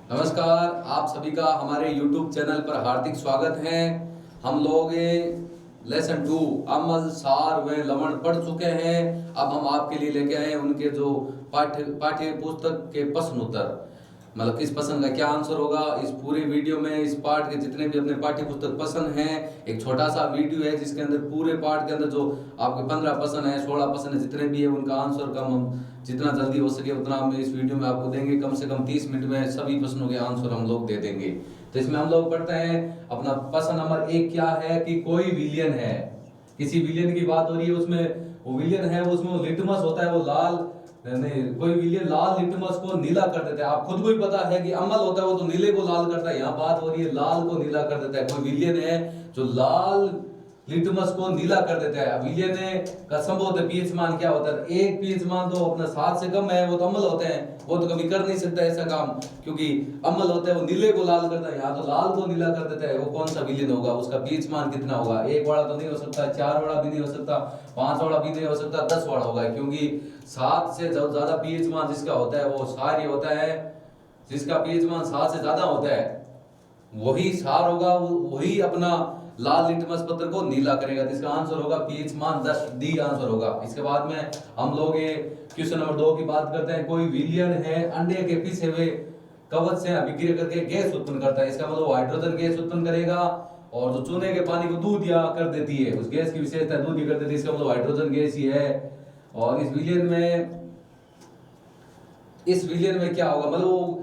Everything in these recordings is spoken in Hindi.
नमस्कार, आप सभी का हमारे YouTube चैनल पर हार्दिक स्वागत है। हम लोग लेसन 2 अम्ल सार व लवण पढ़ चुके हैं। अब हम आपके लिए लेके आए उनके जो पाठ्य पुस्तक के प्रश्न उत्तर, मतलब किस प्रश्न का क्या आंसर होगा। इस पूरे वीडियो में इस पाठ के जितने भी अपने पाठ्य पुस्तक प्रश्न हैं, एक छोटा सा वीडियो है जिसके अंदर पूरे पाठ के अंदर जो आपके 15 प्रश्न है, 16 प्रश्न है, जितने भी है उनका आंसर कम हम जितना जल्दी हो सके उतना हम इस वीडियो में आपको देंगे। कम से कम 30 मिनट में सभी प्रश्नों के आंसर हम लोग दे देंगे। तो इसमें हम लोग पढ़ते हैं अपना प्रश्न नंबर 1 क्या है कि कोई विलियन है, किसी विलियन की बात हो रही है, उसमें वो विलियन है, उसमें वो लिटमस होता है, वो लाल नहीं, कोई विलियन लाल लिटमस को नीला कर देता है। आप खुद को ही पता है कि अम्ल होता है वो तो नीले को लाल करता है, यहाँ बात हो रही है लाल को नीला कर देता है। कोई विलियन है जो लाल लिटमस को नीला कर देता है। विलियन का संभव पीएच मान क्या होता है, एक पीएच मान तो अपना 7 से कम है, वो तो अम्ल होते हैं, वो तो कभी कर नहीं सकता ऐसा काम, क्योंकि अम्ल होता है वो नीले को लाल करता है, यहाँ तो लाल को नीला कर देता है। वो कौन सा विलियन होगा, उसका पीएच मान कितना होगा? 1 वाला तो नहीं हो सकता, 4 वाला भी नहीं हो सकता, 5 वाला भी नहीं हो सकता, 10 वाला होगा, क्योंकि 7 से ज्यादा पीएच मान जिसका होता है वो सार होता है। जिसका पीएच मान 7 से ज्यादा होता है वही सार होगा, वही अपना लाल लिटमस पत्र को नीला करेगा। इसका आंसर होगा पीएच मान 10, डी आंसर होगा। इसके बाद में हम लोग ये क्वेश्चन नंबर 2 की बात करते हैं। कोई विलियन है अंडे के पीछे हुए कवच से अभिक्रिया करके गैस उत्पन्न करता है। इसका मतलब हाइड्रोजन गैस उत्पन्न करेगा, और जो चूने के पानी को दूध या कर देती है, उस गैस की विशेषता दूध ही कर देती है, इसका मतलब हाइड्रोजन गैस ही है। और इस विलियन में क्या होगा, मतलब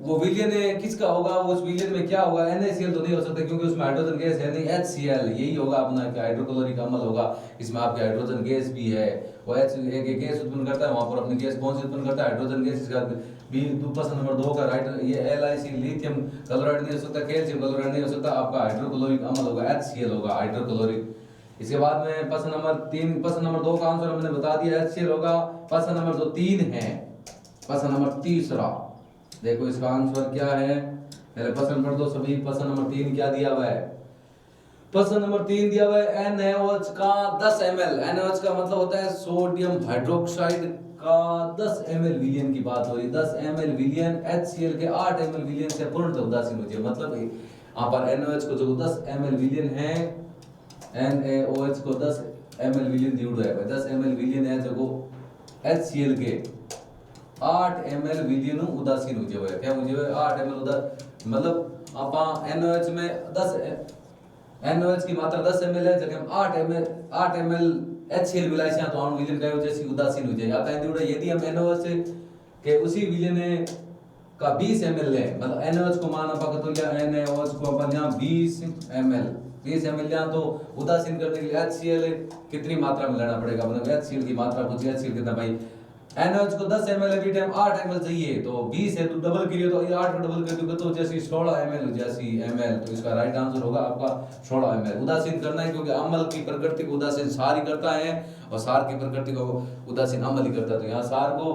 वो विलियन किसका होगा, उस विलियन में क्या होगा? NaCl तो नहीं हो सकता क्योंकि उसमें हाइड्रोजन गैस है नहीं, HCl यही होगा अपना, क्या हाइड्रोक्लोरिक अम्ल होगा। इसमें आपके हाइड्रोजन गैस भी है, वो एक गैस उत्पन्न करता है, वहां पर अपनी गैस कौन सी उत्पन्न करता है? Hydrogen gas. इसका बी प्रश्न नंबर 2 का राइट, ये LiC लिथियम क्लोराइड नहीं हो सकता, कैल्शियम क्लोराइड नहीं हो सकता, आपका हाइड्रोक्लोरिक अम्ल होगा, HCl होगा, हाइड्रोक्लोरिक। इसके बाद में प्रश्न नंबर 3, प्रश्न नंबर 2 का आंसर हमने बता दिया, HCl होगा। प्रश्न नंबर जो 3 है, प्रश्न नंबर तीसरा, देखो इसका आंसर क्या है। पहले प्रश्न पढ़ दो सभी। प्रश्न नंबर 3 क्या दिया हुआ है? प्रश्न नंबर 3 दिया हुआ है NaOH का 10 ml। NaOH का मतलब होता है सोडियम हाइड्रोक्साइड का 10 ml विलियन की बात हो रही है। 10 ml विलियन HCl के 8 ml विलियन से पूर्णतः उदासीन हो जाए। मतलब यहाँ पर NaOH को जो 10 ml विलियन है, NaOH को 10 ml विलियन दिया है, 10 ml विलियन है जो HCl के 8 ml विलियन उदासीन हो जाए। क्या हो जाए? 8 ml मतलब आप NaOH में 10 NaOH की मात्रा 10 ml है, जब हम 8 ml HCl मिलाइए तो हम विलियन का जैसी उदासीन हो जाए। आप यदि हम NaOH के उसी विलियन का 20 ml है, मतलब NaOH को मान आप तो लिया, NaOH को अपन यहां 20 ml लिया, तो उदासीन करने के लिए HCl कितनी मात्रा में लेना पड़ेगा, मतलब HCl की मात्रा पूछी, HCl कितना भाई? NaOH को 10 ml है, टाइम 8 ml चाहिए, तो 20 है तो डबल करिए, तो ये 8 को डबल कर दोगे तो जैसे 16 ml हो जैसी ml, तो इसका राइट आंसर होगा आपका 16 ml। उदासीन करना है क्योंकि अम्ल की प्रकृति को उदासीन सार ही करता है और सार की प्रकृति को उदासीन अम्ल ही करता है। तो यहाँ सार को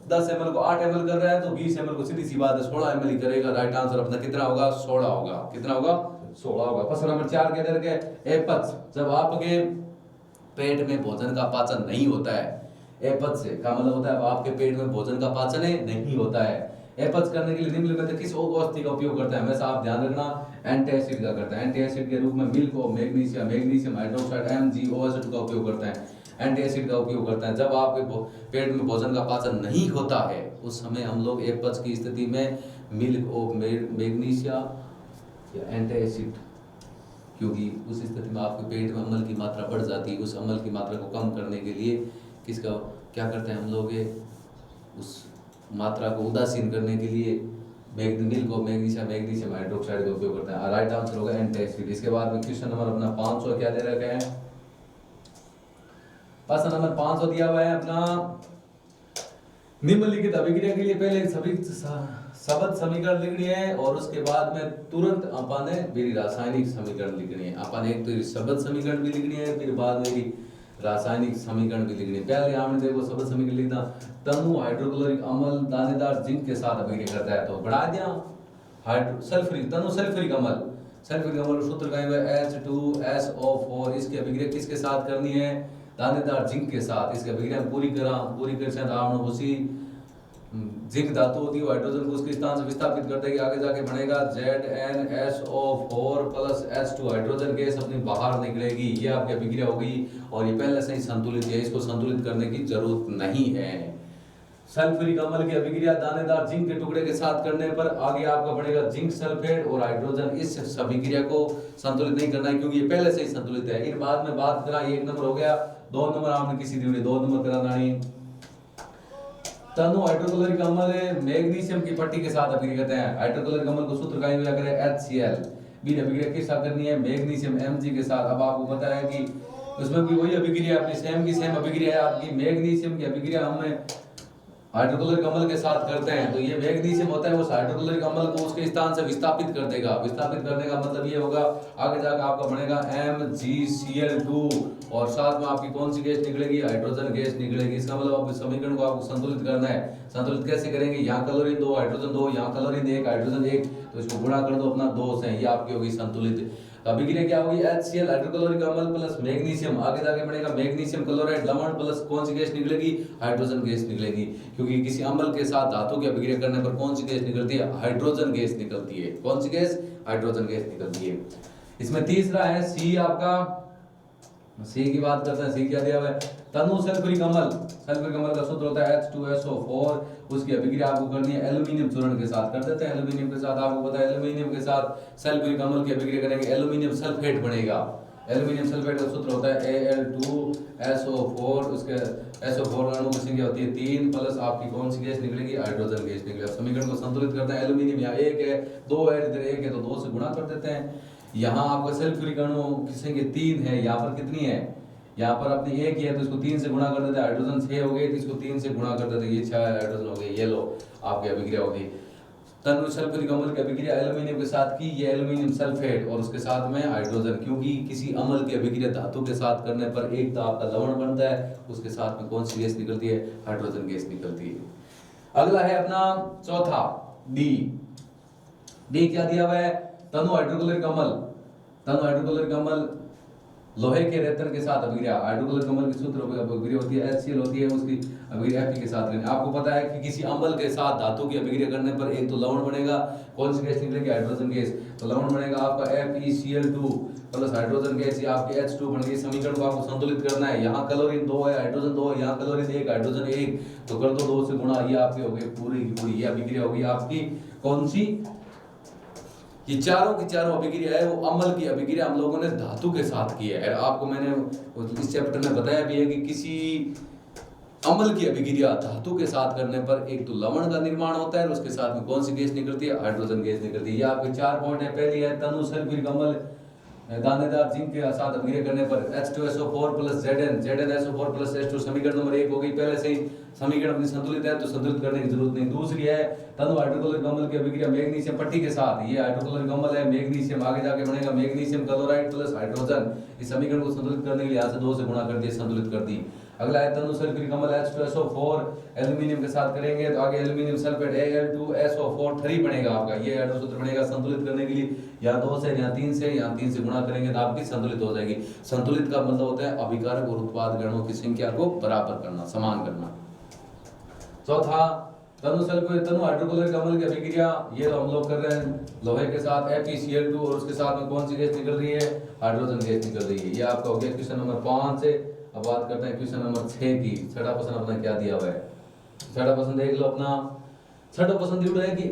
10 ml को 8 ml कर रहा है, तो 20 ml को सीधी सी बात है 16 ml ही करेगा। राइट आंसर अपना कितना होगा? 16 होगा। कितना होगा? 16 होगा। प्रश्न नंबर 4 के अंदर के एपच, जब आपके पेट में भोजन का पाचन नहीं होता है, एपच से का मतलब होता है आपके पेट में भोजन का पाचन नहीं होता है। एपच करने के लिए निम्नलिखित में किस औषधि का उपयोग करता है? हमेशा आप ध्यान रखना, एंटासिड का करता है। एंटासिड के रूप में मिल्क और मैग्नीशियम हाइड्रोक्साइड MgOH का उपयोग करता है। एंटासिड का उपयोग करता है जब आपके पेट में भोजन का पाचन नहीं होता है, उस समय हम लोग एपच की स्थिति में मिल्क और मैग्नीशियम या एंटासिड, क्योंकि उस स्थिति में आपके पेट में अम्ल की मात्रा बढ़ जाती है। उस अम्ल की मात्रा को कम करने के लिए किसका क्या करते हैं हम लोग? उस मात्रा को उदासीन करने के लिए मिल्क और मैग्नीशियम हाइड्रोक्साइड का उपयोग करते हैं। राइट आंसर होगा एंटासिड। इसके बाद में क्वेश्चन नंबर अपना 500 क्या दे रखा है? प्रश्न नंबर 500 दिया हुआ है अपना, निम्नलिखित अभिक्रिया के लिए पहले सभी शब्द समीकरण लिखनी है और उसके बाद में तुरंत अपन ने रासायनिक समीकरण लिखनी है। अपन एक तो शब्द समीकरण भी लिखनी है, फिर बाद में रासायनिक समीकरण भी लिखनी है। पहले हमने देखो शब्द समीकरण लिखना, तनु हाइड्रोक्लोरिक अम्ल दानेदार जिंक के साथ अभिक्रिया करता है, तो बढ़ा दिया सल्फ्यूरिक, तनु सल्फ्यूरिक अम्ल सूत्र का है H2SO4। इसकी अभिक्रिया किसके साथ करनी है? दानेदार जिंक के साथ। इसकी अभिक्रिया पूरी कर उसी जिंक धातु होती है हाइड्रोजन को उसके स्थान से विस्थापित कर देगी, आगे जाके बनेगा ZnSO4 plus H2 hydrogen gas अपनी बाहर निकलेगी। ये आपकी अभिक्रिया होगी और ये पहले से ही संतुलित है, इसको संतुलित करने की जरूरत नहीं है। सल्फ्यूरिक अम्ल की अभिक्रिया दानेदार जिंक के टुकड़े के साथ करने पर आगे आपका बढ़ेगा जिंक सल्फेट और हाइड्रोजन। इस अभिक्रिया को संतुलित नहीं करना है क्योंकि ये पहले से ही संतुलित है। इन बाद में बात करा, 1 नंबर हो गया, 2 नंबर आपने किसी दी 2 नंबर कराना नहीं। तनु हाइड्रोक्लोरिक अम्ल मैग्नीशियम की पट्टी के साथ अभिक्रिया करते हैं। हाइड्रोक्लोरिक अम्ल को सूत्र का यूज करें HCl, बीच अभिक्रिया किस साथ करनी है, मैग्नीशियम Mg के साथ। अब आपको पता है कि उसमें भी वही अभिक्रिया अपनी सेम की सेम अभिक्रिया है आपकी। मैग्नीशियम की अभिक्रिया हम हाइड्रोक्लोरिक अम्ल के साथ करते हैं तो ये मैग्नीशियम होता है उस हाइड्रोक्लोरिक अम्ल को उसके स्थान से विस्थापित कर देगा। विस्थापित करने का मतलब ये होगा आगे जाकर आपका बनेगा MgCl2 और साथ में आपकी कौन सी गैस निकलेगी, हाइड्रोजन गैस निकलेगी। इसका मतलब आप समीकरण को आपको संतुलित करना है। संतुलित कैसे करेंगे, यहाँ क्लोरीन 2 हाइड्रोजन 2, यहाँ क्लोरीन 1 हाइड्रोजन 1, तो इसको गुणा कर दो अपना 2 से, ये आपकी होगी संतुलित अभिक्रिया। क्या होगी, HCl हाइड्रोक्लोरिक अम्ल प्लस मैग्नीशियम, आगे जाके बनेगा मैग्नीशियम क्लोराइड लवण प्लस कौन सी गैस निकलेगी, हाइड्रोजन गैस निकलेगी। क्योंकि किसी अम्ल के साथ धातु की अभिक्रिया करने पर कौन सी गैस निकलती है, हाइड्रोजन गैस निकलती है। कौन सी गैस, हाइड्रोजन गैस निकलती है। इसमें तीसरा है C आपका, C की बात करते हैं। C क्या दिया हुआ है, तनु सल्फ्यूरिक अम्ल। सल्फ्यूरिक अम्ल का सूत्र होता है H2SO4, उसकी अभिक्रिया आपको करनी है एल्यूमिनियम चूर्ण के साथ। कर देते हैं एल्यूमिनियम के साथ। आपको पता है एल्यूमिनियम के साथ सल्फ्यूरिक अम्ल की अभिक्रिया करेंगे, एल्यूमिनियम सल्फेट बनेगा। एल्यूमिनियम सल्फेट का सूत्र होता है Al2SO4, उसके SO4 अणु की संख्या होती है 3 प्लस आपकी कौन सी गैस निकलेगी, हाइड्रोजन गैस निकलेगी। समीकरण को संतुलित करते हैं, एल्यूमिनियम यहाँ 1 है, 2 है, इधर 1 है तो 2 से गुणा कर देते हैं। यहाँ आपका सल्फ्यूरिक अणु की संख्या 3 है, यहाँ पर कितनी है, यहाँ पर अपनी 1 ही है तो इसको 3 से गुणा कर देते हैं, हाइड्रोजन 6 हो गए तो इसको 3 से गुणा कर देते हैं, ये 6 हाइड्रोजन हो गए। ये लो आपकी अभिक्रिया होगी। तनु सल्फ्यूरिक अम्ल की अभिक्रिया एल्यूमिनियम के साथ की, ये एल्यूमिनियम सल्फेट और उसके साथ में हाइड्रोजन। क्योंकि किसी अम्ल की अभिक्रिया धातु के साथ करने पर एक तो आपका लवण बनता है, उसके साथ में कौन सी गैस निकलती है, हाइड्रोजन गैस निकलती है। अगला है अपना चौथा डी क्या दिया हुआ है, तनु हाइड्रोक्लोरिक अम्ल। तनु हाइड्रोक्लोरिक अम्ल लोहे के रेतन के साथ अभिक्रिया। हाइड्रोक्लोरिक अम्ल की सूत्र अभिक्रिया होती है HCl होती है, उसकी अभिक्रिया Fe के साथ करनी। आपको पता है कि किसी अम्ल के साथ धातु की अभिक्रिया करने पर एक तो लवण बनेगा, कौन सी गैस निकलेगी, हाइड्रोजन गैस। तो लवण बनेगा आपका FeCl2 प्लस हाइड्रोजन गैस, ये आपकी H2 बन गई। समीकरण को आपको संतुलित करना है। यहाँ क्लोरीन 2 है, हाइड्रोजन 2 है, यहाँ क्लोरीन 1 हाइड्रोजन 1, तो कर दो 2 से गुणा, ये आपकी हो गई पूरी की पूरी। ये अभिक्रिया होगी आपकी कौन सी, ये चारों की चारों अभिक्रिया है वो अम्ल की अभिक्रिया हम लोगों ने धातु के साथ की है। आपको मैंने इस चैप्टर में बताया भी है कि किसी अम्ल की अभिक्रिया धातु के साथ करने पर एक तो लवण का निर्माण होता है और उसके साथ में कौन सी गैस निकलती है, हाइड्रोजन गैस निकलती है। ये आपके 4 पॉइंट है। पहली है तनु सल्फ्यूरिक अम्ल दानेदार जिंक के साथ अभिक्रिया करने पर H2SO4 plus ZnSO4 plus H2, समीकरण नंबर 1 हो गई। पहले से ही समीकरण अपनी संतुलित है तो संतुलित करने की जरूरत नहीं। दूसरी है तनु हाइड्रोक्लोरिक अम्ल की अभिक्रिया मैग्नीशियम पट्टी के साथ। ये हाइड्रोक्लोरिक अम्ल है, मैग्नीशियम, आगे जाके बनेगा मैग्नीशियम क्लोराइड प्लस हाइड्रोजन। इस समीकरण को संतुलित करने के लिए यहाँ से 2 से गुणा कर दिए, संतुलित कर दी। अगला है तनु सल्फ्यूरिक अम्ल H2SO4 एल्यूमिनियम के साथ करेंगे तो आगे एल्यूमिनियम सल्फेट Al2SO4 बनेगा आपका। ये हाइड्रोसूत्र बनेगा संतुलित करने के लिए, यहाँ 2 से, यहाँ 3 से, यहाँ 3 से गुणा करेंगे तो आपकी संतुलित हो जाएगी। संतुलित का मतलब होता है अभिकारक और उत्पाद गणों की संख्या को बराबर करना, समान करना। चौथा तनु हाइड्रोक्लोरिक अम्ल की अभिक्रिया, ये तो हम लोग कर रहे हैं लोहे के साथ FeCl2 और उसके साथ में कौन सी गैस निकल रही है, हाइड्रोजन गैस निकल रही है। ये आपका हो गया क्वेश्चन नंबर 5 से। अब बात करते हैं क्वेश्चन नंबर 6 की। छठा प्रश्न अपना क्या दिया हुआ है, छठा प्रश्न देख लो अपना। छठा प्रश्न दिया है कि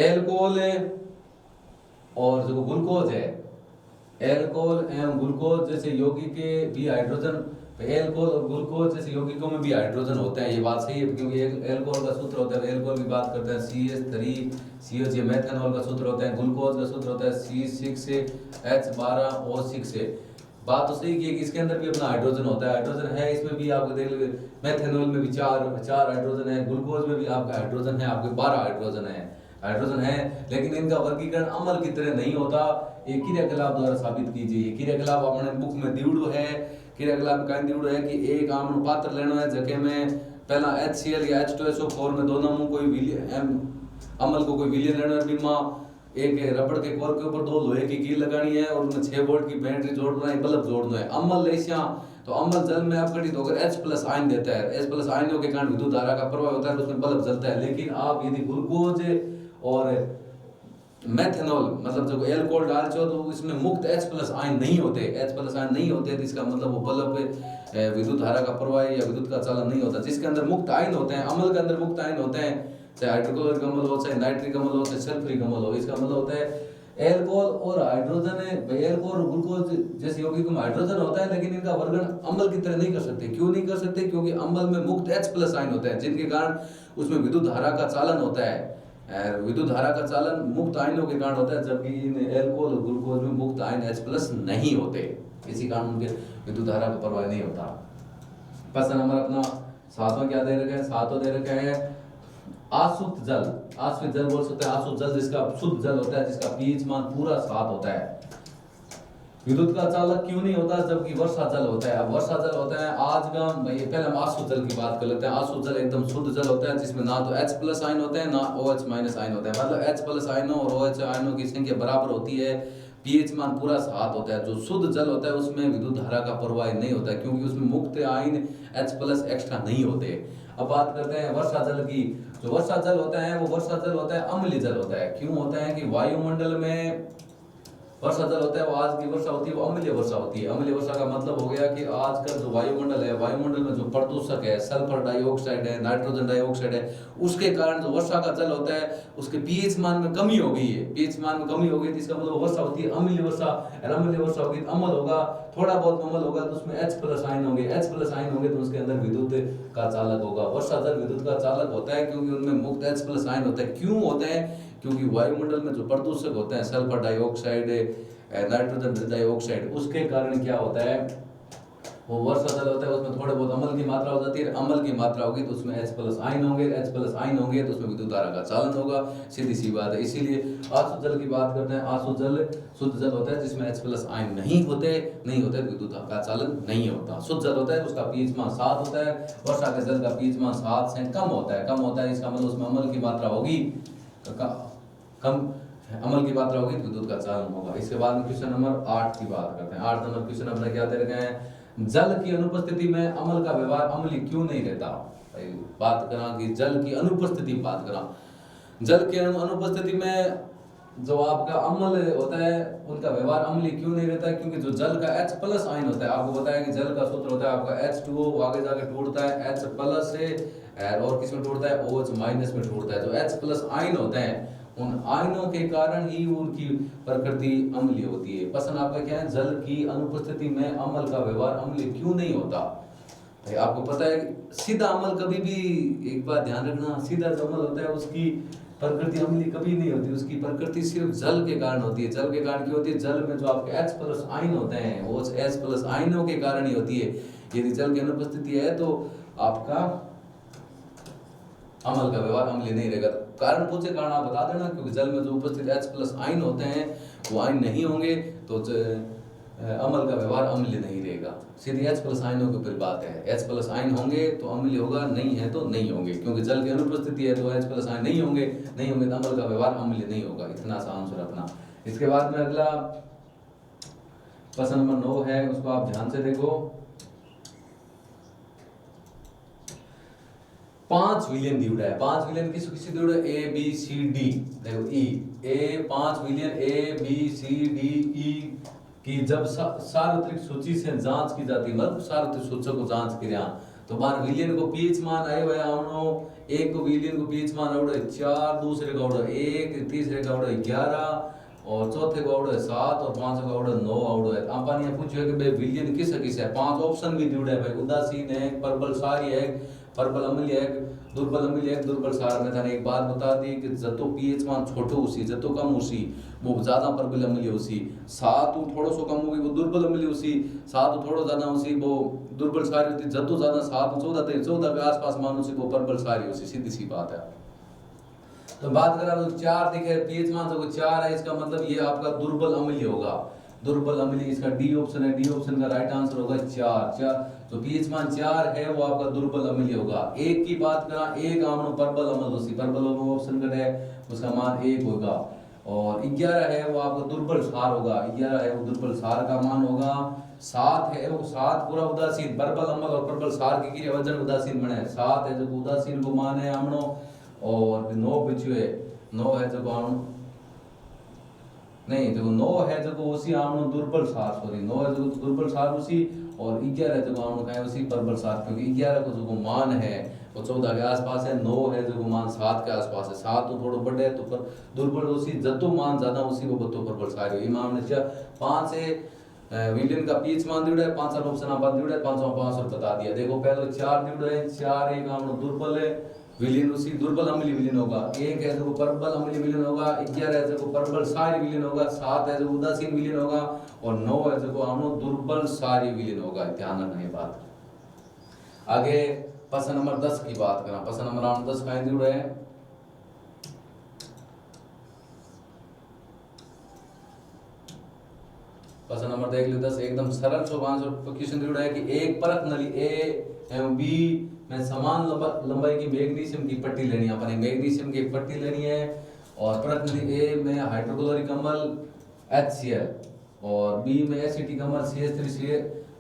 एल्कोहल और जो ग्लूकोज है, एल्कोहल एवं ग्लूकोज जैसे यौगिक के भी हाइड्रोजन, एल्कोहल और ग्लूकोज जैसे यौगिकों में भी हाइड्रोजन होते हैं। ये बात सही है क्योंकि एल्कोहल का सूत्र होता है, एल्कोहल की बात करते हैं CH3COH, ये मेथनॉल का सूत्र होता है। ग्लूकोज का सूत्र होता है C6H12O6। बात तो सही की है कि इसके अंदर भी अपना हाइड्रोजन होता है, हाइड्रोजन है इसमें भी। आपको देख लीजिए मेथनॉल में भी 4 हाइड्रोजन है, ग्लूकोज में भी आपका हाइड्रोजन है, आपके 12 हाइड्रोजन है। लेकिन इनका वर्गीकरण अम्ल की तरह नहीं होता। एक क्रियाकलाप द्वारा साबित कीजिए। क्रियाकलाप अपने बुक में दिवड़ो है, क्रियाकलाप का दिवड़ो है कि एक आमनु पात्र लेना है जगह में पहला HCl या H2SO4 में दोनों में कोई अम्ल को कोई विलयन लेना है, बीमा एक रबड़ के कोर के ऊपर 2 लोहे की कील लगानी है और उनमें 6 वोल्ट की बैटरी जोड़ना है, बल्ब जोड़ना है। अम्ल ऐसा तो अम्ल जल में अपघटित होकर H प्लस आयन देता है। H प्लस आयनों के कारण विद्युत धारा का प्रवाह होता है, उसमें बल्ब जलता है। लेकिन आप यदि ग्लूकोज और मेथनॉल मतलब जब एल्कोहल डालते हो तो इसमें मुक्त H प्लस आयन नहीं होते, H प्लस आयन नहीं होते, तो इसका मतलब वो बल्ब विद्युत धारा का प्रवाह या विद्युत का चालन नहीं होता। जिसके अंदर मुक्त आयन होते हैं, अम्ल के अंदर मुक्त आयन होते हैं, चाहे हाइड्रोक्लोरिक अम्ल हो, चाहे नाइट्रिक अम्ल हो, चाहे सल्फ्यूरिक अम्ल हो। इसका मतलब होता है एल्कोहल और हाइड्रोजन है, एल्कोहल और ग्लूकोज जैसे यौगिक में हाइड्रोजन होता है, लेकिन इनका वर्णन अम्ल की तरह नहीं कर सकते। क्यों नहीं कर सकते? क्योंकि अम्ल में मुक्त H प्लस आयन होते हैं, जिनके कारण उसमें विद्युत धारा का चालन होता है। विद्युत धारा का चालन मुक्त आयनों के कारण होता है, जबकि इन एल्कोहल और ग्लूकोज में मुक्त आयन H प्लस नहीं होते, इसी कारण उनके विद्युत धारा का प्रवाह नहीं होता। प्रश्न नंबर अपना 7वां क्या दे रखा है? 7वां दे रखा है आसुत जल। आसुत जल बोल सकते हैं, आसुत जल जिसका शुद्ध जल होता है, जिसका पीएच मान पूरा 7 होता है। विद्युत का चालक क्यों नहीं होता जबकि वर्षा जल होता है? अब वर्षा जल होता है, आज का पहले हम आसुत जल की बात कर लेते हैं। आसुत जल एकदम शुद्ध जल होता है, जिसमें ना तो H प्लस आयन होते हैं, ना OH माइनस आयन होता है। मतलब H प्लस आयनों और OH आयनों की संख्या बराबर होती है, पीएच मान पूरा 7 होता है। जो शुद्ध जल होता है उसमें विद्युत धारा का प्रवाह नहीं होता है, क्योंकि उसमें मुक्त आयन H प्लस एक्स्ट्रा नहीं होते। अब बात करते हैं वर्षा जल की। जो वर्षा जल होता है वो वर्षा जल होता है अम्लीय जल होता है। क्यों होता है कि वायुमंडल में वर्षा जल होता है, वो आज की वर्षा होती है वो अम्लीय वर्षा होती है। अम्लीय वर्षा का मतलब हो गया कि आज का जो वायुमंडल है, वायुमंडल में जो प्रदूषक है, सल्फर डाइऑक्साइड है, नाइट्रोजन डाइऑक्साइड है, उसके कारण जो वर्षा का जल होता है उसके पीएच मान में कमी हो गई है। पीएच मान में कमी हो गई तो इसका मतलब वर्षा होती है अम्लीय वर्षा। और अम्लीय वर्षा होगी तो अम्ल होगा, थोड़ा बहुत अम्ल होगा तो उसमें H प्लस आयन होंगे। H प्लस आयन होंगे तो उसके अंदर विद्युत का चालक होगा। वर्षा जल विद्युत का चालक होता है क्योंकि उनमें मुक्त H प्लस आयन होता है। क्यों होते हैं? क्योंकि वायुमंडल में जो प्रदूषक होते हैं, सल्फर डाइऑक्साइड, नाइट्रोजन डाइऑक्साइड, उसके कारण क्या होता है, वो वर्षा जल होता है, उसमें थोड़े बहुत अम्ल की मात्रा हो जाती है। अम्ल की मात्रा होगी तो उसमें H प्लस आयन होंगे, H प्लस आयन होंगे तो उसमें विद्युत धारा का चालन होगा। सीधी सी बात है। इसीलिए आसुत जल की बात करते हैं। आसुत जल शुद्ध जल होता है जिसमें H प्लस आयन नहीं होते विद्युत का चालन नहीं होता। शुद्ध जल होता है उसका पीएच मान 7 होता है। वर्षा के जल का पीएच मान 7 से कम होता है। इसका मतलब उसमें अम्ल की मात्रा होगी, कम अम्ल की मात्रा होगी तो विद्युत का चालन होगा। इसके बाद में क्वेश्चन नंबर 8 की बात करते हैं। 8 नंबर क्वेश्चन अपना क्या दे रखे हैं? जल की अनुपस्थिति में अम्ल का व्यवहार अम्लीय क्यों नहीं रहता? बात करा कि जल की अनुपस्थिति बात करा। जल की अनुपस्थिति में जो आपका अम्ल होता है उनका व्यवहार अम्लीय क्यों नहीं रहता है? क्योंकि जो जल का H प्लस आयन होता है, आपको बताया कि जल का सूत्र होता है आपका H2O, वो आगे जाके टूटता है H प्लस से, और किस में टूटता है? OH माइनस में टूटता है। जो H प्लस आयन होते हैं उन आयनों के कारण ही उनकी प्रकृति अम्लीय होती है। प्रश्न आपका क्या है? जल की अनुपस्थिति में अम्ल का व्यवहार अम्लीय क्यों नहीं होता? आपको पता है सीधा अम्ल कभी भी, एक बात ध्यान रखना, सीधा जो अम्ल होता है उसकी प्रकृति अम्लीय कभी नहीं होती, उसकी प्रकृति सिर्फ जल के कारण होती है। जल के कारण क्यों होती है? जल में जो आपके H प्लस आयन होते हैं वो H प्लस आयनों के कारण ही होती है। यदि जल की अनुपस्थिति है तो आपका अम्ल का व्यवहार अम्लीय नहीं रहेगा। कारण पूछे कारण आप बता देना, क्योंकि जल में जो उपस्थित H प्लस आयन होते हैं वो आयन नहीं होंगे तो अम्ल का व्यवहार अम्लीय नहीं रहेगा। सीधी H प्लस आयनों के ऊपर बात है। H प्लस आयन होंगे तो अम्लीय होगा, नहीं है तो नहीं होंगे। क्योंकि जल की अनुपस्थिति है तो H प्लस आयन नहीं होंगे तो अम्ल का व्यवहार अम्लीय नहीं होगा। इतना सा आंसर अपना। इसके बाद में अगला प्रश्न नंबर 9 है, उसको आप ध्यान से देखो। 5 विलियन दिया है। 5 विलियन किसी दिया है? A B C D, देखो E 5 विलियन A B C D E की जब सार्वत्रिक सूची से जांच की जाती है, मतलब सार्वत्रिक सूचक को जांच करिया तो बार विलियन को पीएच मान आए हुए आवनो। एक को विलियन को पीएच मान आवड़ो 4, दूसरे का आवड़ो 1, तीसरे का आवड़ो 11, और चौथे का आवड़ो 7, और पांचवे का आवड़ो 9 आवड़ो है। आपने ये पूछो कि भाई विलियन किस है? 5 ऑप्शन भी दिए है भाई, उदासीन है, प्रबल सारी है, प्रबल अम्लीय है, दुर्बल अम्लीय है, दुर्बल सार में। थाने एक बात बता दी कि जतो पीएच मान छोटो उसी, जतो कम उसी वो ज्यादा प्रबल अम्लीय उसी। 7 थोड़ो सो कम होगी वो दुर्बल अम्लीय उसी, 7 थोड़ो ज्यादा उसी वो दुर्बल सारी होती। जतो ज्यादा 7 14 के आसपास मान उसी वो प्रबल सारी उसी। सीधी सी बात है। तो बात करा तो 4 दिखे पीएच मान तो 4 है, इसका मतलब ये आपका दुर्बल अम्लीय होगा। दुर्बल अम्लीय इसका डी ऑप्शन है। डी ऑप्शन का राइट आंसर होगा 4। तो पीएच मान 4 है वो आपका दुर्बल अम्लीय होगा। 1 की बात करा, 1 आमनो प्रबल अम्ल उसी, प्रबल ऑप्शन का है उसका मान 1 होगा। और 11 है वो आपका दुर्बल सार होगा, 11 है वो दुर्बल सार का मान होगा। 7 है वो 7 पूरा उदासीन, प्रबल अमल और प्रबल सार की क्रिया वजन उदासीन बने। 7 है जो उदासीन को मान है हमनो। और 9 बच्चों है, 9 है जो हम नहीं जो 9 है जो उसी हमनो दुर्बल सार, सॉरी 9 है जो दुर्बल सार उसी, और 11 है जो हमनो कहे उसी प्रबल सार, क्योंकि 11 को जो मान है वो 14 के आसपास है। 9 है जो मान 7 के आसपास है। 7 तो थोड़ा बड़े है तो पर दुर्बल उसी जतो मान ज्यादा उसी को बतो प्रबल सार इमाम ने 5 है विलियन का पीच मान दिया है, 5 ऑप्शन आप दिया है, 5 और बता दिया। देखो पहले 4 दिया है, 4 एक हमनो दुर्बल है विलीन उसी दुर्बल अम्लीय विलीन होगा। 1 है जो प्रबल अम्लीय विलीन होगा, 11 है जो प्रबल सारी विलीन होगा, 7 है जो उदासीन विलीन होगा, और 9 है जो हमनो दुर्बल सारी विलीन होगा। ध्यान रखना ये बात। आगे प्रश्न नंबर 10 की बात करें। प्रश्न नंबर 10 का जुड़ा है, प्रश्न नंबर देख लो 10 एकदम सरल सो आंसर क्वेश्चन जुड़ा है कि एक परत नली ए एवं बी में समान लंबाई की मैग्नीशियम की पट्टी लेनी है। अपन मैग्नीशियम की एक पट्टी लेनी है, और परत नली ए में हाइड्रोक्लोरिक अम्ल HCl और बी में एसिटिक अम्ल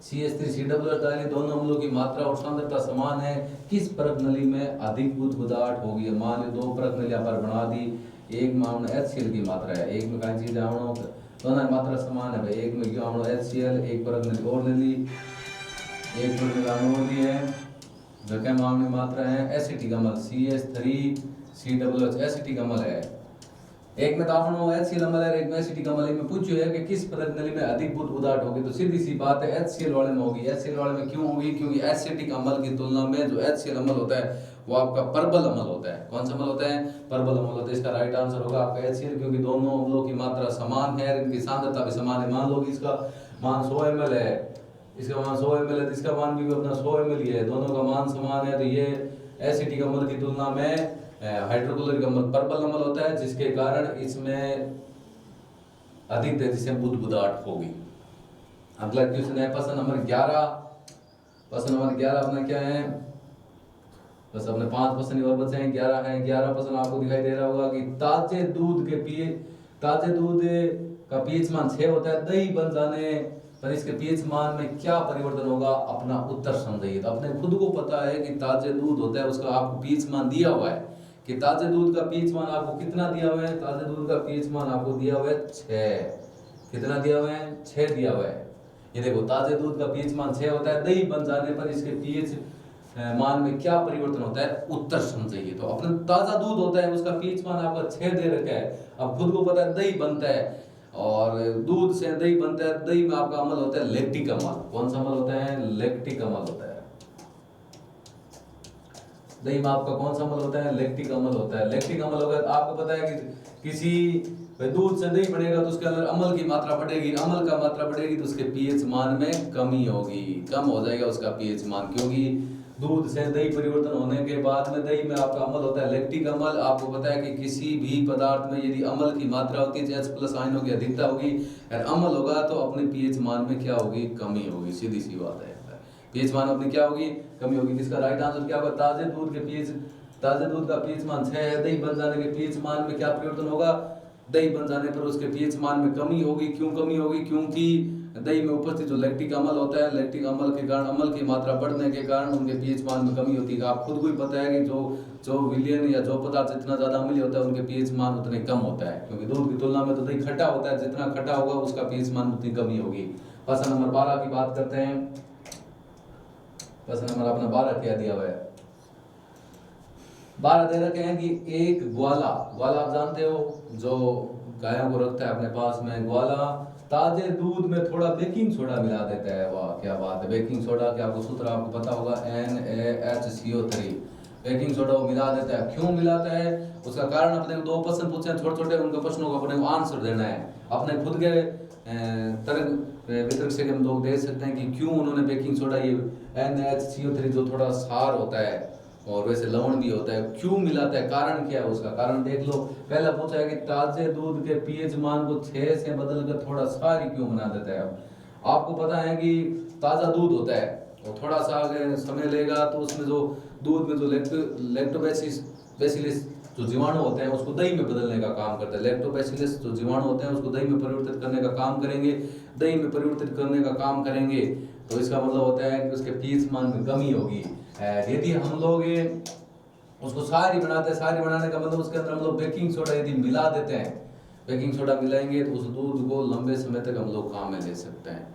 CH3COOH डाली। दोनों अम्लों की मात्रा और सांद्रता समान है। किस परत नली में अधिक बुध पदार्थ होगी? मान लो 2 परत नलियां पर बना दी, एक में हमने HCl की मात्रा है, एक में कौन चीज हमनो दोनों मात्रा समान है भाई। एक में क्यों हमने HCl, एक परत नली और ले ली, एक परत नली और ली है जो क्या मामले मात्रा है एसिटिक अम्ल CH3COOH एसिटिक अम्ल है। एक में तो आपनो HCl अम्ल है, एक में एसिटिक अम्ल है। में पूछो है कि किस परत नली में अधिक बुध पदार्थ होगी, तो सीधी सी बात है HCl वाले में होगी। HCl वाले में क्यों होगी? क्योंकि एसिटिक अम्ल की तुलना में जो HCl अम्ल होता है वो आपका प्रबल अम्ल होता है। कौन सा अम्ल होता है? प्रबल अम्ल होता है। इसका राइट आंसर होगा आपका HCl, क्योंकि दोनों अम्लों की मात्रा समान है, इनकी सांद्रता भी समान है। मान लो कि इसका मान 100 ml है, इसका मान 100 ml है, तो इसका मान भी अपना 100 ml ही है, दोनों का मान समान है। तो ये एसिटिक अम्ल की तुलना में हाइड्रोक्लोरिक अम्ल प्रबल अम्ल होता है, जिसके कारण इसमें अधिक तेजी से बुध पदार्थ होगी। अगला क्वेश्चन है प्रश्न नंबर 11। प्रश्न नंबर 11 अपना क्या है? बस अपने 5 प्रश्न और बचे हैं, 11 है। 11 प्रश्न आपको दिखाई दे रहा होगा कि ताजे दूध का पीएच मान 6 होता है, दही बन जाने पर इसके पीएच मान में क्या परिवर्तन होगा? अपना उत्तर समझिए। तो अपने खुद को पता है कि ताजे दूध होता है, उसका आपको पीएच मान दिया हुआ है कि ताजे दूध का पीएच मान आपको कितना दिया हुआ है? ताजे दूध का पीएच मान आपको दिया हुआ है 6। कितना दिया हुआ है? 6 दिया हुआ है। ये देखो ताजे दूध का पीएच मान 6 होता है, दही बन जाने पर इसके पीएच मान में क्या परिवर्तन होता है? उत्तर समझिए। तो अपना ताजा दूध होता है, उसका पीएच मान आपका 6 दे रखा है। अब खुद को पता है दही बनता है, और दूध से दही बनता है, दही में आपका अम्ल होता है लैक्टिक अम्ल। कौन सा अम्ल होता है? लैक्टिक अम्ल होता है। दही में आपका कौन सा अम्ल होता है? लैक्टिक अम्ल होता है। लैक्टिक अम्ल होगा, आपको पता है कि किसी दूध से दही बनेगा तो उसके अंदर अम्ल की मात्रा बढ़ेगी, अम्ल का मात्रा बढ़ेगी तो उसके पीएच मान में कमी होगी, कम हो जाएगा उसका पीएच मान, क्योंकि दूध से दही परिवर्तन होने के बाद में दही में आपका अम्ल होता है लैक्टिक अम्ल। आपको पता है कि किसी भी पदार्थ में यदि अम्ल की मात्रा होती है, H+ आयनों की अधिकता होगी, और अम्ल होगा तो अपने पीएच मान में क्या होगी? कमी होगी। सीधी सी बात है, पीएच मान अपनी क्या होगी? कमी होगी। इसका राइट आंसर क्या होगा? ताजे दूध का पीएच मान 6 है, दही बन जाने के पीएच मान में क्या परिवर्तन होगा? दही बन जाने पर उसके पीएच मान में कमी होगी। क्यों कमी होगी? क्योंकि दही में उपस्थित जो लैक्टिक अम्ल होता है, लैक्टिक अम्ल के कारण, अम्ल की मात्रा बढ़ने के कारण उनके पीएच मान में कमी होती है। आप खुद को ही पता है कि जो विलयन या जो पदार्थ जितना ज्यादा अम्लीय होता है उनके पीएच मान उतने कम होता है, क्योंकि दूध की तुलना में तो दही खट्टा होता है, जितना खट्टा होगा उसका पीएच मान उतनी कमी होगी। प्रश्न नंबर 12 की बात करते हैं। प्रश्न नंबर अपना 12 क्या दिया हुआ है? 12 दे रखे हैं कि एक ग्वाला आप जानते हो जो गायों को रखता है अपने पास में, ग्वाला ताजे दूध में थोड़ा बेकिंग सोडा मिला देता है। वाह क्या बात है! बेकिंग सोडा क्या आपको सूत्र आपको पता होगा, NaHCO3। बेकिंग सोडा वो मिला देता है। क्यों मिलाता है? उसका कारण अपने को 2 प्रश्न पूछे हैं छोटे छोटे, उनके प्रश्नों को अपने को आंसर देना है। अपने खुद के तर्क वितर्क से हम लोग देख सकते हैं कि क्यों उन्होंने बेकिंग सोडा, ये NaHCO3 जो थोड़ा सार होता है और वैसे लवण भी होता है, क्यों मिलाता है? कारण क्या है उसका? कारण देख लो। पहला पूछा है कि ताजे दूध के पीएच मान को 6 से बदलकर थोड़ा सारी क्यों बना देता है? आपको पता है कि ताजा दूध होता है और थोड़ा सा अगर समय लेगा तो उसमें जो दूध में जो लैक्टोबैसिलस बैसिलस जो जीवाणु होते हैं उसको दही में बदलने का काम करता है। लैक्टोबैसिलस जो जीवाणु होते हैं उसको दही में परिवर्तित करने का काम करेंगे। दही में परिवर्तित करने का काम करेंगे तो इसका मतलब होता है कि उसके पीएच मान में कमी होगी। यदि हम लोग उसको सारी बनाते हैं, सारी बनाने का मतलब उसके अंदर हम लोग बेकिंग सोडा यदि मिला देते हैं, बेकिंग सोडा मिलाएंगे तो उस दूध को लंबे समय तक हम लोग काम में ले सकते हैं।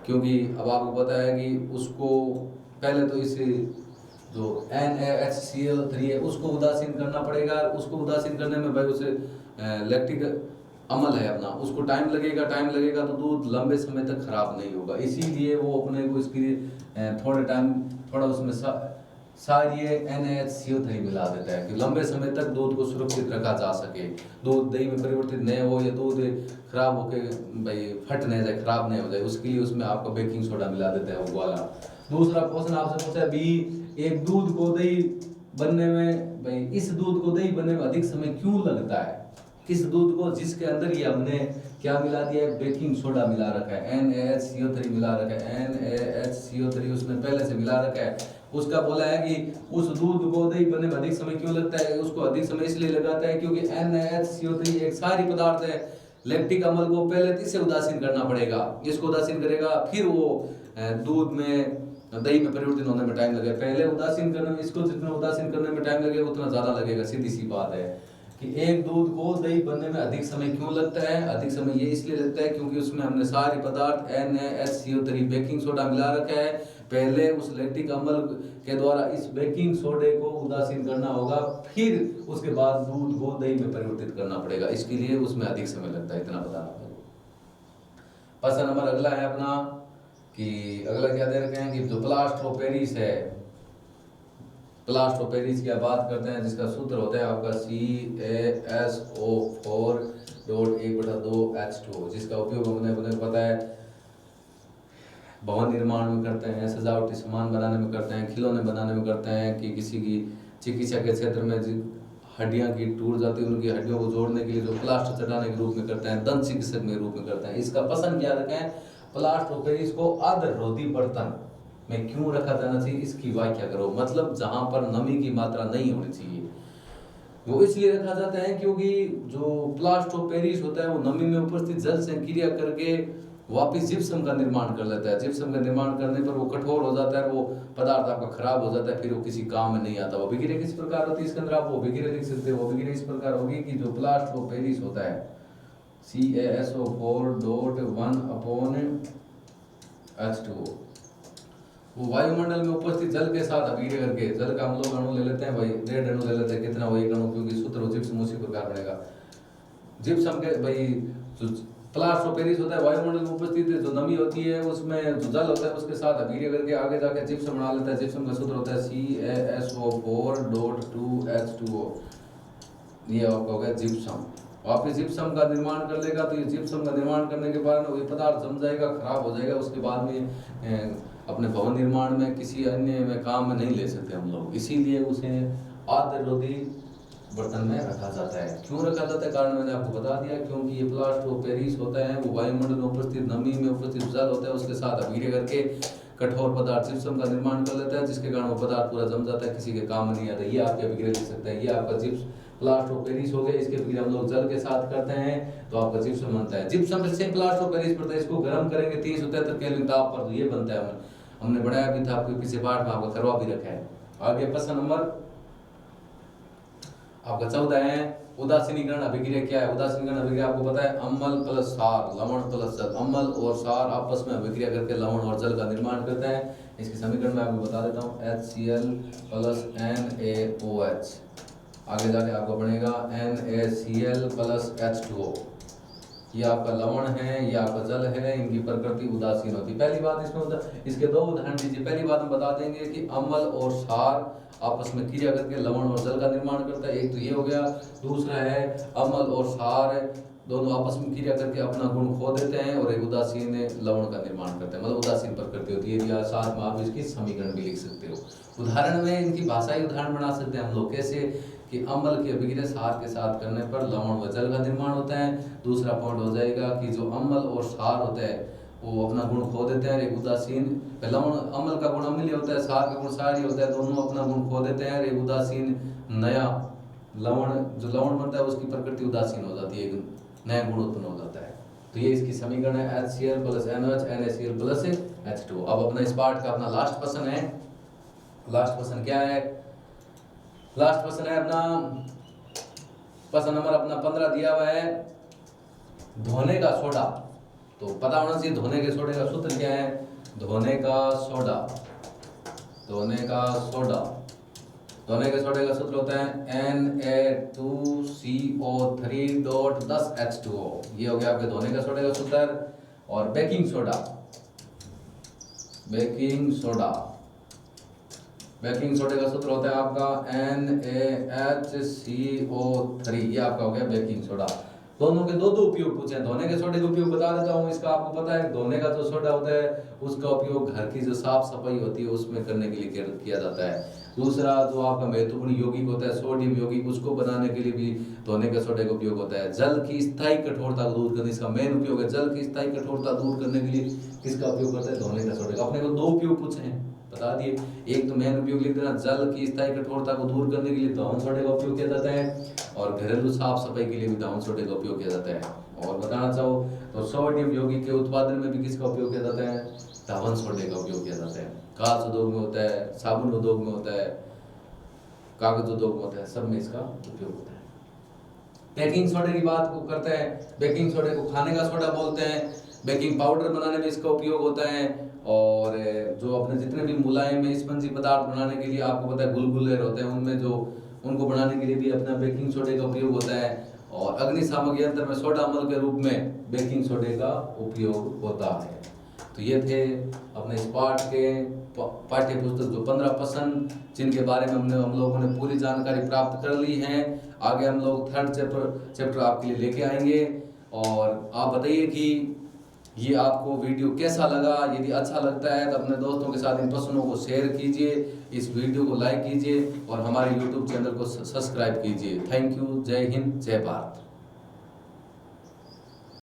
क्योंकि अब आपको पता है कि उसको पहले तो इस जो NaHCl3 है उसको उदासीन करना पड़ेगा। उसको उदासीन करने में भाई उसे लैक्टिक अम्ल है अपना, उसको टाइम लगेगा तो दूध लंबे समय तक खराब नहीं होगा। इसीलिए वो अपने को इसके लिए थोड़ा उसमें सारी NaHCl3 मिला देता है कि लंबे समय तक दूध को सुरक्षित रखा जा सके, दूध दही में परिवर्तित नहीं हो या दूध खराब होके भाई फट नहीं जाए, खराब नहीं हो जाए, उसके लिए उसमें आपका बेकिंग सोडा मिला देता है वो वाला। दूसरा क्वेश्चन आपसे पूछा भी, एक दूध को दही बनने में भाई इस दूध को दही बनने में अधिक समय क्यों लगता है? किस दूध को जिसके अंदर ये हमने क्या मिला दिया है, बेकिंग सोडा मिला रखा है, NaHCl3 मिला रखा है, NaHCl3 उसने पहले से मिला रखा है। उसका बोला है कि उस दूध को दही बनने में अधिक समय क्यों लगता है, उसको अधिक समय इसलिए लगाता है क्योंकि NaHCl3 एक सारी पदार्थ है, लैक्टिक अम्ल को पहले इसे उदासीन करना पड़ेगा, इसको उदासीन करेगा फिर वो दूध में दही में परिवर्तन होने में टाइम लगेगा। पहले उदासीन करने में, इसको जितना उदासीन करने में टाइम लगेगा उतना ज्यादा लगेगा। सीधी सी बात है कि एक दूध को दही बनने में अधिक समय क्यों लगता है? अधिक समय ये इसलिए लगता है क्योंकि उसमें हमने सारे पदार्थ NaHCl3 बेकिंग सोडा मिला रखा है। पहले उस लैक्टिक अम्ल के द्वारा इस बेकिंग सोडे को उदासीन करना होगा, फिर उसके बाद दूध को दही में परिवर्तित करना पड़ेगा, इसके लिए उसमें अधिक समय लगता है। इतना बताना। प्रश्न नंबर अगला है अपना कि अगला क्या दे रखे हैं कि जो प्लास्टर ऑफ पेरिस है, प्लास्टर ऑफ पेरिस की बात करते हैं जिसका सूत्र होता है आपका CaSO4.1/2H2O, जिसका उपयोग अपने पता है भवन निर्माण में करते हैं, सजावटी सामान बनाने में करते हैं, खिलौने बनाने में करते हैं, कि किसी की चिकित्सा के क्षेत्र में हड्डियां की टूट जाती है उनकी हड्डियों को जोड़ने के लिए जो प्लास्टर चटाने के रूप में करते हैं, दंत चिकित्सक के रूप में करते हैं। इसका पसंद क्या रखें, प्लास्टर ऑफ पेरिस को आर्द्ररोधी बर्तन में क्यों रखा जाना चाहिए, इसकी व्याख्या करो। मतलब जहां पर नमी की मात्रा नहीं होनी चाहिए वो इसलिए रखा जाता है क्योंकि जो प्लास्टर ऑफ पेरिस होता है वो नमी में उपस्थित जल से क्रिया करके वापिस जिप्सम का निर्माण कर लेता है। जिप्सम का निर्माण करने पर वो कठोर हो जाता है, वो पदार्थ आपका खराब हो जाता है, फिर वो किसी काम में नहीं आता। वो अभिक्रिया किस प्रकार होती है, इसके अंदर आप वो अभिक्रिया लिख सकते हो। वो अभिक्रिया इस प्रकार होगी कि जो प्लास्टर ऑफ पेरिस होता है CaSO4.1/H2O वो वायुमंडल में उपस्थित जल के साथ अभिक्रिया करके, जल का हम लोग अणु ले लेते हैं भाई, 1.5 अणु ले लेते हैं, कितना वो 1 अणु, क्योंकि सूत्र जिप्सम उसी प्रकार बनेगा। जिप्सम के भाई जो प्लास्टर ऑफ पेरिस होता है वायुमंडल में उपस्थित जो नमी होती है उसमें जो जल होता है उसके साथ अभिक्रिया करके आगे जाके जिप्सम बना लेता है। जिप्सम का सूत्र होता है CaSO4.2H2O, ये आपका हो गया जिप्सम। वापिस जिप्सम का निर्माण कर लेगा तो ये जिप्सम का निर्माण करने के बाद वो पदार्थ जम जाएगा, खराब हो जाएगा, उसके बाद में अपने भवन निर्माण में किसी अन्य में काम में नहीं ले सकते हम लोग, इसीलिए उसे आर्द्ररोधी बर्तन में रखा जाता है। क्यों रखा जाता है कारण मैंने आपको बता दिया, क्योंकि ये प्लास्टर ऑफ पेरिस होता है वो वायुमंडल में उपस्थित नमी में उपस्थित जल होता है उसके साथ अभिक्रिया करके कठोर पदार्थ जिप्सम का निर्माण कर लेता है, जिसके कारण वो पदार्थ पूरा जम जाता है, किसी के काम में नहीं आता। ये आपके अभिक्रिया लिख सकते हैं। ये आपका जिप्स प्लास्टर ऑफ पेरिस हो गया, इसके अभिक्रिया हम लोग जल के साथ करते हैं तो आपका जिप्सम बनता है। जिप्सम से सेम प्लास्टर ऑफ पेरिस पड़ता है, इसको गर्म करेंगे 373 केल्विन ताप पर तो ये बनता है। हमने बढ़ाया भी था आपके पीछे पाठ में, आपका करवा भी रखा है। आगे प्रश्न नंबर आपका 14 है, उदासीनीकरण अभिक्रिया क्या है। उदासीनीकरण अभिक्रिया आपको पता है अम्ल प्लस सार, लवण प्लस जल। अम्ल और सार आपस में अभिक्रिया करके लवण और जल का निर्माण करते हैं। इसकी समीकरण मैं आपको बता देता हूँ, HCl प्लस NaOH, आगे जाके आपको बनेगा NaCl प्लस H2O। ये आपका लवण है, ये आपका जल है, इनकी प्रकृति उदासीन होती है। पहली बात इसमें इसके 2 उदाहरण दीजिए। पहली बात हम बता देंगे कि अम्ल और सार आपस में क्रिया करके लवण और जल का निर्माण करता है, एक तो ये हो गया। दूसरा है अम्ल और सार दोनों आपस में क्रिया करके अपना गुण खो देते हैं और एक उदासीन लवण का निर्माण करते हैं, मतलब उदासीन प्रकृति होती है। या साथ में आप इसकी समीकरण भी लिख सकते हो। उदाहरण में इनकी भाषाई उदाहरण बना सकते हैं हम लोग, कैसे कि अम्ल की अभिक्रिया सार के साथ करने पर लवण व जल का निर्माण होता है। दूसरा पॉइंट हो जाएगा कि जो अम्ल और सार होता है वो अपना गुण खो देते हैं, एक उदासीन लवण, अम्ल का गुण अम्लीय होता है, सार का गुण सारी होता है, दोनों अपना गुण खो देते हैं, एक उदासीन नया लवण, जो लवण बनता है उसकी प्रकृति उदासीन हो जाती है, एक नया गुण उत्पन्न हो जाता है। तो ये इसकी समीकरण है HCl plus NaOH NaCl plus H2O। अब अपना इस पार्ट का अपना लास्ट क्वेश्चन है। लास्ट क्वेश्चन क्या है? लास्ट क्वेश्चन है अपना क्वेश्चन नंबर अपना 15 दिया हुआ है, धोने का सोडा। तो पता होना चाहिए धोने के सोडे का सूत्र क्या है। धोने का सोडा, धोने का सोडा, धोने के सोडे का सूत्र होता है Na2CO3.10H2O। ये हो गया आपके धोने का सोडे का सूत्र। और baking soda, baking soda, baking सोडे का सूत्र होता है आपका NaHCO3। ये आपका हो गया बेकिंग सोडा। दोनों के दो दो उपयोग पूछे हैं। धोने के सोडे का उपयोग बता देता हूँ, इसका आपको पता है। धोने का जो सोडा होता है उसका उपयोग घर की जो साफ सफाई होती है उसमें करने के लिए किया जाता है। दूसरा जो आपका महत्वपूर्ण यौगिक होता है सोडियम यौगिक, उसको बनाने के लिए भी धोने के सोडे का उपयोग होता है। जल की स्थायी कठोरता को दूर करने, इसका मेन उपयोग है। जल की स्थायी कठोरता दूर करने के लिए किसका उपयोग करता है? धोने का सोडे का। अपने को दो उपयोग पूछे हैं, बता दिए। एक तो मेन उपयोग लिख देना, जल की स्थायी कठोरता को दूर करने के लिए धावन सोडे का उपयोग किया जाता है, और घरेलू साफ सफाई के लिए भी धावन सोडे का उपयोग किया जाता है। और बताना चाहो तो सोडियम यौगिक के उत्पादन में भी किसका उपयोग किया जाता है? धावन सोडे का उपयोग किया जाता है। कांच उद्योग में होता है, साबुन उद्योग में होता है, कागज उद्योग में होता है, सब में इसका उपयोग होता है। बेकिंग सोडे की बात को करते हैं। बेकिंग सोडे को खाने का सोडा बोलते हैं। बेकिंग पाउडर बनाने में इसका उपयोग होता है। और जो अपने जितने भी मुलायम स्पंजी पदार्थ बनाने के लिए आपको पता है गुलगुले होते हैं, उनमें जो उनको बनाने के लिए भी अपना बेकिंग सोडे का उपयोग होता है। और अग्निशामक यंत्र में सोडा अम्ल के रूप में बेकिंग सोडे का उपयोग होता है। तो ये थे अपने इस पाठ के पाठ्य पुस्तक जो 15 प्रश्न, जिनके बारे में हम लोगों ने पूरी जानकारी प्राप्त कर ली है। आगे हम लोग थर्ड चैप्टर आपके लिए लेके आएंगे। और आप बताइए कि ये आपको वीडियो कैसा लगा। यदि अच्छा लगता है तो अपने दोस्तों के साथ इन प्रश्नों को शेयर कीजिए, इस वीडियो को लाइक कीजिए और हमारे YouTube चैनल को सब्सक्राइब कीजिए। Thank you. जय हिंद, जय भारत।